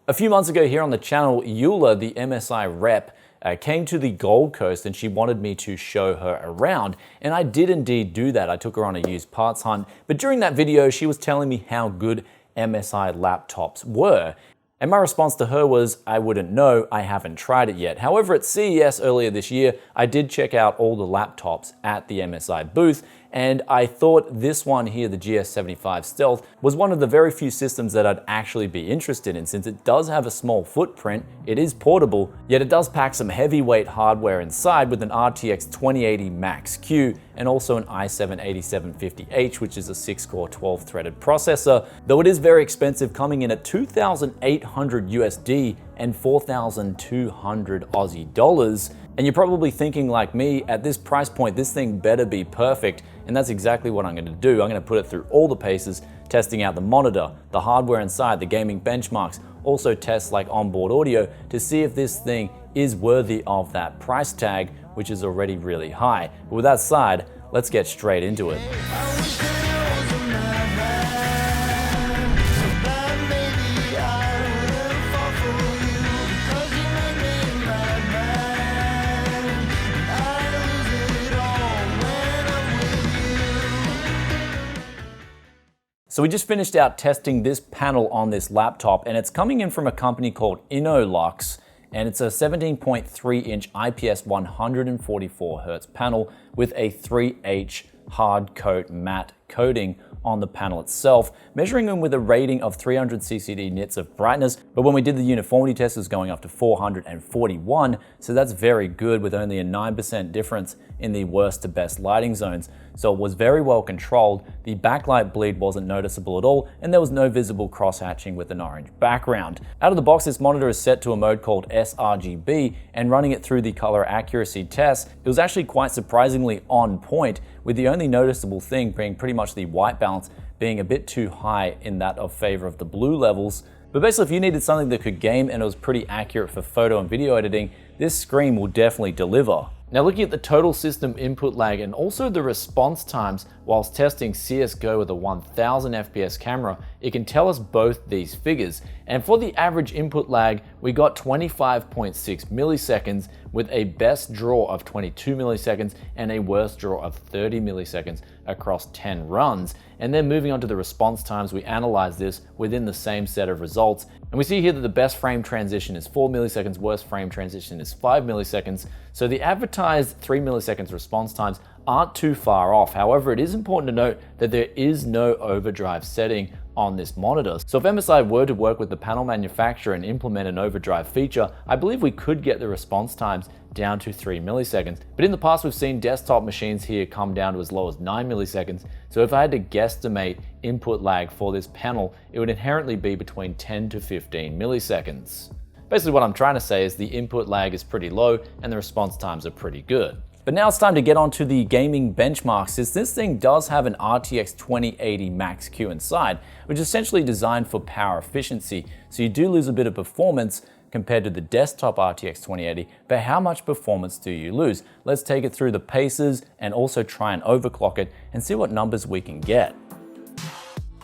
A few months ago here on the channel, Eula, the MSI rep, came to the Gold Coast and she wanted me to show her around. And I did indeed do that. I took her on a used parts hunt. But during that video, she was telling me how good MSI laptops were. And my response to her was, I wouldn't know, I haven't tried it yet. However, at CES earlier this year, I did check out all the laptops at the MSI booth, and I thought this one here, the GS75 Stealth, was one of the very few systems that I'd actually be interested in, since it does have a small footprint, it is portable, yet it does pack some heavyweight hardware inside with an RTX 2080 Max-Q and also an i7-8750H, which is a 6-core 12-threaded processor, though it is very expensive, coming in at $2,800 USD and 4,200 Aussie dollars. And you're probably thinking like me, at this price point, this thing better be perfect. And that's exactly what I'm gonna do. I'm gonna put it through all the paces, testing out the monitor, the hardware inside, the gaming benchmarks, also tests like onboard audio to see if this thing is worthy of that price tag, which is already really high. But with that said, let's get straight into it. So we just finished out testing this panel on this laptop, and it's coming in from a company called Innolux, and it's a 17.3-inch IPS 144 Hz panel with a 3H hard coat matte coating on the panel itself, measuring them with a rating of 300 CCD nits of brightness. But when we did the uniformity test, it was going up to 441, so that's very good with only a 9% difference in the worst to best lighting zones. So it was very well controlled, the backlight bleed wasn't noticeable at all, and there was no visible cross-hatching with an orange background. Out of the box, this monitor is set to a mode called sRgb, and running it through the color accuracy test, it was actually quite surprisingly on point, with the only noticeable thing being pretty much the white balance being a bit too high in that of favor of the blue levels. But basically, if you needed something that could game and it was pretty accurate for photo and video editing, this screen will definitely deliver. Now, looking at the total system input lag and also the response times whilst testing CSGO with a 1000 FPS camera, it can tell us both these figures. And for the average input lag, we got 25.6 milliseconds with a best draw of 22 milliseconds and a worst draw of 30 milliseconds across 10 runs. And then moving on to the response times, we analyze this within the same set of results. And we see here that the best frame transition is 4 milliseconds, worst frame transition is 5 milliseconds. So the advertised 3 milliseconds response times aren't too far off. However, it is important to note that there is no overdrive setting on this monitor. So if MSI were to work with the panel manufacturer and implement an overdrive feature, I believe we could get the response times down to 3 milliseconds. But in the past, we've seen desktop machines here come down to as low as 9 milliseconds. So if I had to guesstimate input lag for this panel, it would inherently be between 10 to 15 milliseconds. Basically what I'm trying to say is the input lag is pretty low and the response times are pretty good. But now it's time to get on to the gaming benchmarks, since this thing does have an RTX 2080 Max-Q inside, which is essentially designed for power efficiency. So you do lose a bit of performance compared to the desktop RTX 2080, but how much performance do you lose? Let's take it through the paces and also try and overclock it and see what numbers we can get.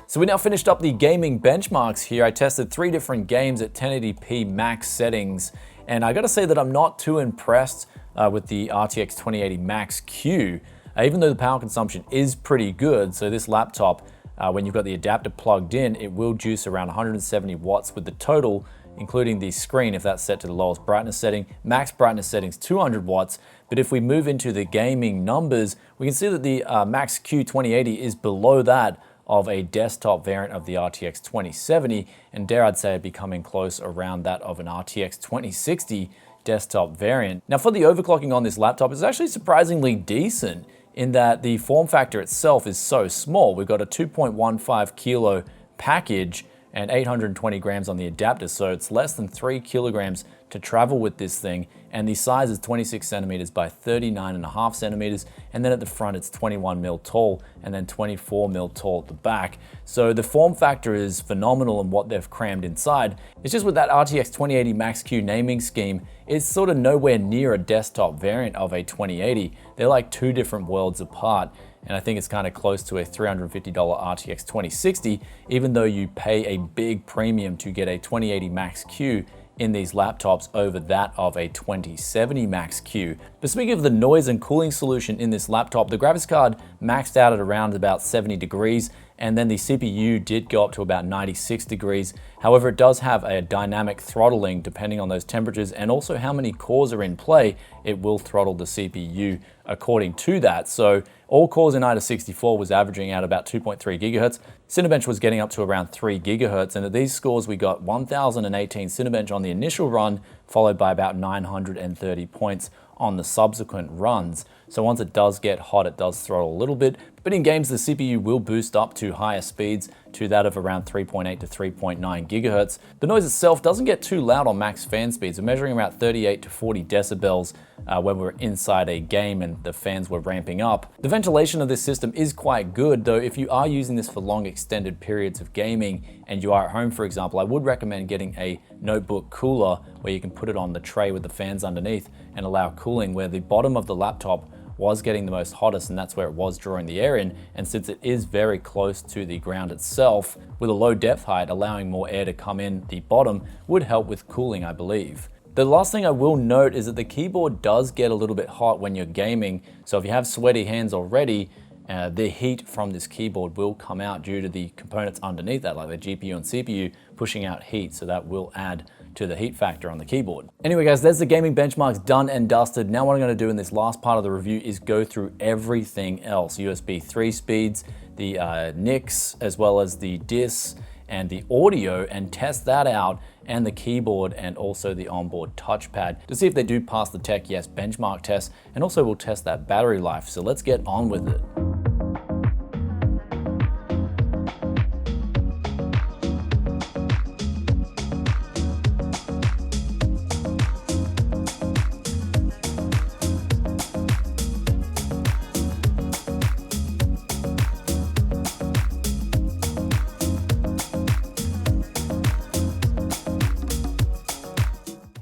So we now finished up the gaming benchmarks here. I tested 3 different games at 1080p max settings, and I gotta say that I'm not too impressed with the RTX 2080 Max-Q, even though the power consumption is pretty good. So this laptop, when you've got the adapter plugged in, it will juice around 170 watts with the total, including the screen if that's set to the lowest brightness setting. Max brightness settings 200 watts, but if we move into the gaming numbers, we can see that the Max-Q 2080 is below that of a desktop variant of the RTX 2070, and dare I'd say it'd be coming close around that of an RTX 2060 desktop variant. Now for the overclocking on this laptop, it's actually surprisingly decent in that the form factor itself is so small. We've got a 2.15 kilo package and 820 grams on the adapter, so it's less than 3 kilograms to travel with this thing, and the size is 26 centimeters by 39.5 centimeters, and then at the front it's 21 mil tall and then 24 mil tall at the back. So the form factor is phenomenal in what they've crammed inside. It's just with that RTX 2080 Max-Q naming scheme, it's sort of nowhere near a desktop variant of a 2080. They're like 2 different worlds apart. and I think it's kind of close to a $350 RTX 2060, even though you pay a big premium to get a 2080 Max-Q in these laptops over that of a 2070 Max-Q. But speaking of the noise and cooling solution in this laptop, the graphics card maxed out at around about 70 degrees, and then the CPU did go up to about 96 degrees. However, it does have a dynamic throttling depending on those temperatures and also how many cores are in play. It will throttle the CPU according to that. So all cores in IDA 64 was averaging out about 2.3 gigahertz. Cinebench was getting up to around 3 gigahertz. And at these scores, we got 1018 Cinebench on the initial run, followed by about 930 points on the subsequent runs. So once it does get hot, it does throttle a little bit, but in games, the CPU will boost up to higher speeds to that of around 3.8 to 3.9 gigahertz. The noise itself doesn't get too loud on max fan speeds. We're measuring around 38 to 40 decibels when we're inside a game and the fans were ramping up. The ventilation of this system is quite good, though if you are using this for long extended periods of gaming and you are at home, for example, I would recommend getting a notebook cooler where you can put it on the tray with the fans underneath and allow cooling, where the bottom of the laptop was getting the most hottest, and that's where it was drawing the air in. And since it is very close to the ground itself, with a low depth height, allowing more air to come in the bottom would help with cooling, I believe. The last thing I will note is that the keyboard does get a little bit hot when you're gaming. So if you have sweaty hands already, the heat from this keyboard will come out due to the components underneath that, like the GPU and CPU pushing out heat. So that will add to the heat factor on the keyboard. Anyway guys, there's the gaming benchmarks done and dusted. Now what I'm gonna do in this last part of the review is go through everything else. USB 3 speeds, the NICs, as well as the DIS and the audio, and test that out, and the keyboard and also the onboard touchpad to see if they do pass the Tech Yes benchmark test, and also we'll test that battery life. So let's get on with it.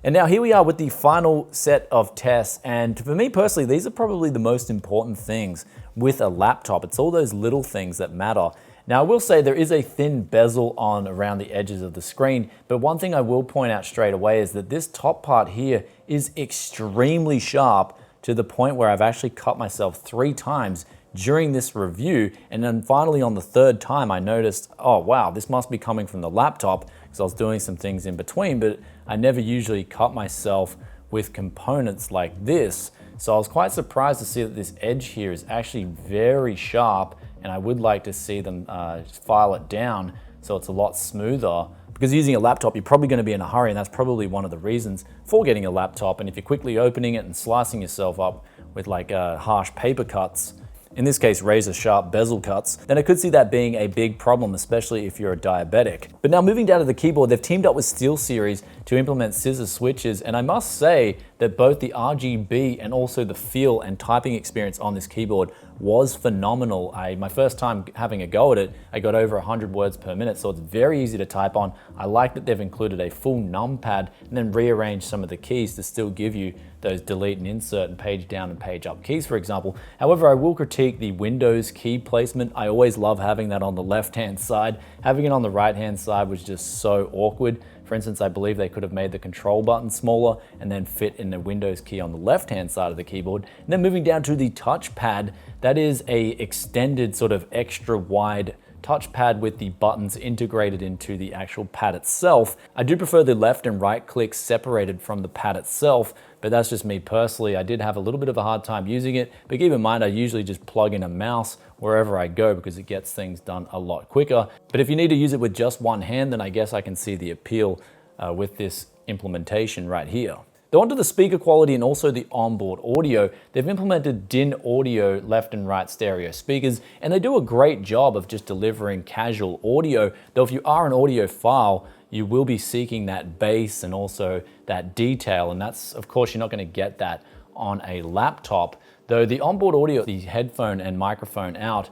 And now here we are with the final set of tests, and for me personally, these are probably the most important things with a laptop. It's all those little things that matter. Now I will say there is a thin bezel on around the edges of the screen, but one thing I will point out straight away is that this top part here is extremely sharp, to the point where I've actually cut myself 3 times during this review, and then finally on the 3rd time I noticed, oh wow, this must be coming from the laptop, because I was doing some things in between, but I never usually cut myself with components like this. So I was quite surprised to see that this edge here is actually very sharp, and I would like to see them file it down so it's a lot smoother. Because using a laptop, you're probably going to be in a hurry, and that's probably one of the reasons for getting a laptop. And if you're quickly opening it and slicing yourself up with like harsh paper cuts, in this case razor sharp bezel cuts, then I could see that being a big problem, especially if you're a diabetic. But now moving down to the keyboard, they've teamed up with SteelSeries to implement scissor switches, and I must say that both the RGB and also the feel and typing experience on this keyboard was phenomenal. My first time having a go at it, I got over 100 words per minute, so it's very easy to type on. I like that they've included a full numpad and then rearranged some of the keys to still give you those delete and insert and page down and page up keys, for example. However, I will critique the Windows key placement. I always love having that on the left-hand side. Having it on the right-hand side was just so awkward. For instance, I believe they could have made the control button smaller and then fit in the Windows key on the left-hand side of the keyboard. And then moving down to the touchpad, that is a extended sort of extra wide touchpad with the buttons integrated into the actual pad itself. I do prefer the left and right clicks separated from the pad itself, but that's just me personally. I did have a little bit of a hard time using it, but keep in mind I usually just plug in a mouse wherever I go because it gets things done a lot quicker. But if you need to use it with just one hand, then I guess I can see the appeal with this implementation right here. Though onto the speaker quality and also the onboard audio, they've implemented DIN audio left and right stereo speakers, and they do a great job of just delivering casual audio. Though if you are an audiophile, you will be seeking that bass and also that detail, and that's, of course, you're not going to get that on a laptop. Though the onboard audio, the headphone and microphone out,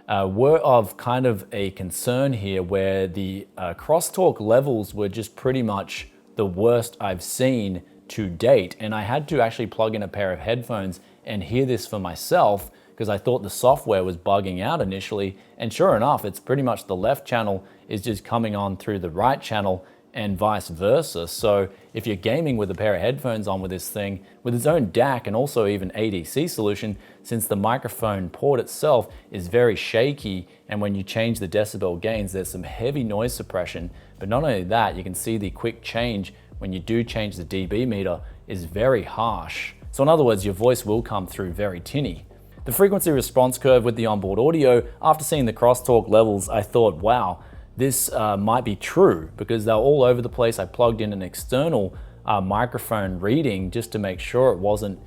were of kind of a concern here, where the crosstalk levels were just pretty much the worst I've seen to date, and I had to actually plug in a pair of headphones and hear this for myself, because I thought the software was bugging out initially, and sure enough, it's pretty much the left channel is just coming on through the right channel and vice versa. So if you're gaming with a pair of headphones on with this thing, with its own DAC and also even ADC solution, since the microphone port itself is very shaky, and when you change the decibel gains, there's some heavy noise suppression. But not only that, you can see the quick change when you do change the dB meter is very harsh. So in other words, your voice will come through very tinny. The frequency response curve with the onboard audio, after seeing the crosstalk levels, I thought, wow, this might be true, because they're all over the place. I plugged in an external microphone reading just to make sure it wasn't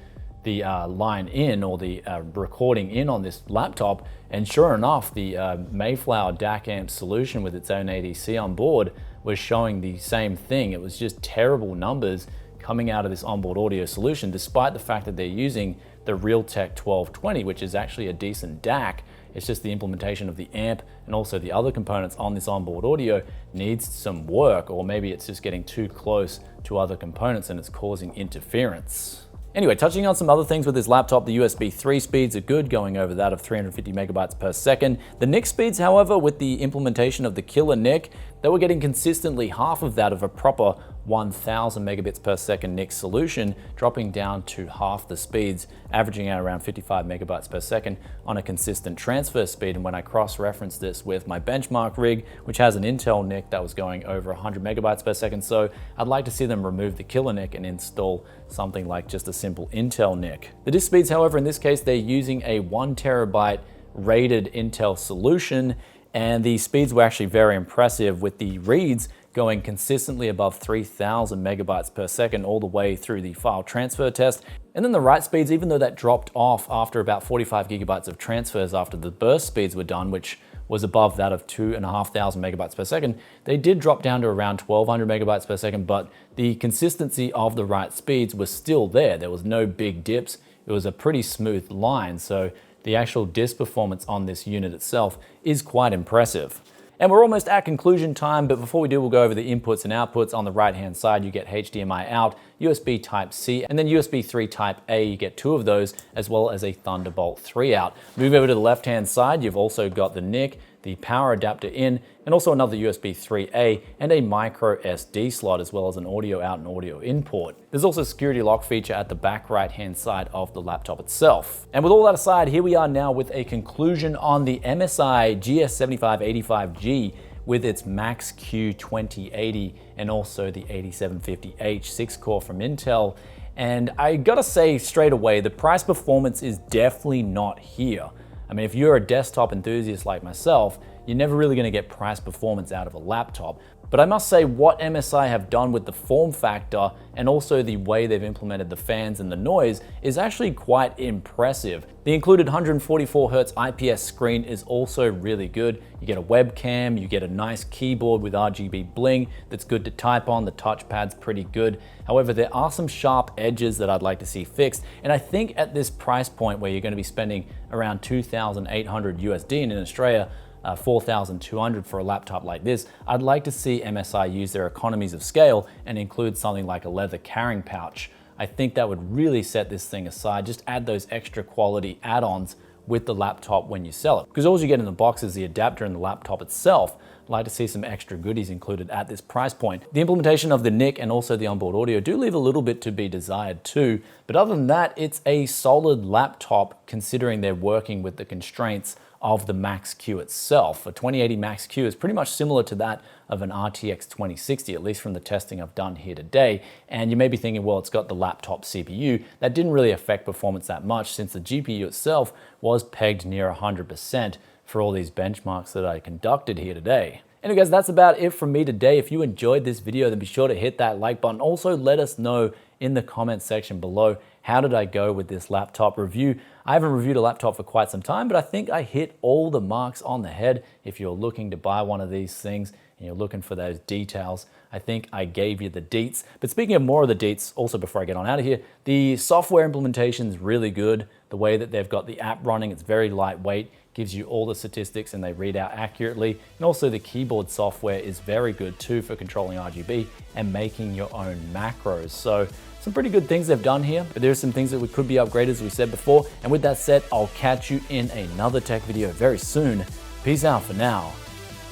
the line in or the recording in on this laptop, and sure enough, the Mayflower DAC amp solution with its own ADC on board was showing the same thing. It was just terrible numbers coming out of this onboard audio solution, despite the fact that they're using the Realtek 1220, which is actually a decent DAC. It's just the implementation of the amp and also the other components on this onboard audio needs some work, or maybe it's just getting too close to other components and it's causing interference. Anyway, touching on some other things with this laptop, the USB 3 speeds are good, going over that of 350 megabytes per second. The NIC speeds, however, with the implementation of the killer NIC, they were getting consistently half of that of a proper 1000 megabits per second NIC solution, dropping down to half the speeds, averaging out around 55 megabytes per second on a consistent transfer speed. And when I cross-referenced this with my benchmark rig, which has an Intel NIC that was going over 100 megabytes per second, so I'd like to see them remove the killer NIC and install something like just a simple Intel NIC. The disk speeds, however, in this case, they're using a 1 terabyte rated Intel solution, and the speeds were actually very impressive, with the reads going consistently above 3000 megabytes per second all the way through the file transfer test. And then the write speeds, even though that dropped off after about 45 gigabytes of transfers after the burst speeds were done, which was above that of 2500 megabytes per second, they did drop down to around 1200 megabytes per second, but the consistency of the write speeds was still there. There was no big dips. It was a pretty smooth line. So the actual disk performance on this unit itself is quite impressive. And we're almost at conclusion time, but before we do, we'll go over the inputs and outputs. On the right-hand side, you get HDMI out, USB Type-C, and then USB 3 Type-A. You get 2 of those, as well as a Thunderbolt 3 out. Move over to the left-hand side, you've also got the NIC, the power adapter in, and also another USB 3A and a micro SD slot, as well as an audio out and audio in port. There's also a security lock feature at the back right-hand side of the laptop itself. And with all that aside, here we are now with a conclusion on the MSI GS75 85G with its Max-Q 2080 and also the 8750H 6-core from Intel. And I gotta say straight away, the price performance is definitely not here. I mean, if you're a desktop enthusiast like myself, you're never really gonna get price performance out of a laptop. But I must say, what MSI have done with the form factor and also the way they've implemented the fans and the noise is actually quite impressive. The included 144 Hz IPS screen is also really good. You get a webcam, you get a nice keyboard with RGB Bling that's good to type on. The touchpad's pretty good. However, there are some sharp edges that I'd like to see fixed. And I think at this price point where you're gonna be spending around 2,800 USD and in Australia, 4,200 for a laptop like this, I'd like to see MSI use their economies of scale and include something like a leather carrying pouch. I think that would really set this thing aside. Just add those extra quality add-ons with the laptop when you sell it. Because all you get in the box is the adapter and the laptop itself. I'd like to see some extra goodies included at this price point. The implementation of the NIC and also the onboard audio do leave a little bit to be desired too, but other than that, it's a solid laptop considering they're working with the constraints of the Max-Q itself. A 2080 Max-Q is pretty much similar to that of an RTX 2060, at least from the testing I've done here today. And you may be thinking, well, it's got the laptop CPU. That didn't really affect performance that much since the GPU itself was pegged near 100% for all these benchmarks that I conducted here today. Anyway guys, that's about it from me today. If you enjoyed this video, then be sure to hit that like button. Also, let us know in the comment section below, how did I go with this laptop review? I haven't reviewed a laptop for quite some time, but I think I hit all the marks on the head. If you're looking to buy one of these things and you're looking for those details, I think I gave you the deets. But speaking of more of the deets, also before I get on out of here, the software implementation is really good. The way that they've got the app running, it's very lightweight, gives you all the statistics and they read out accurately. And also the keyboard software is very good too for controlling RGB and making your own macros. So some pretty good things they've done here, but there are some things that could be upgraded as we said before. And with that said, I'll catch you in another tech video very soon. Peace out for now.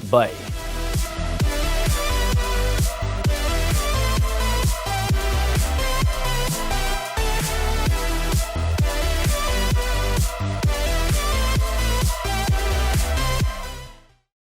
Bye.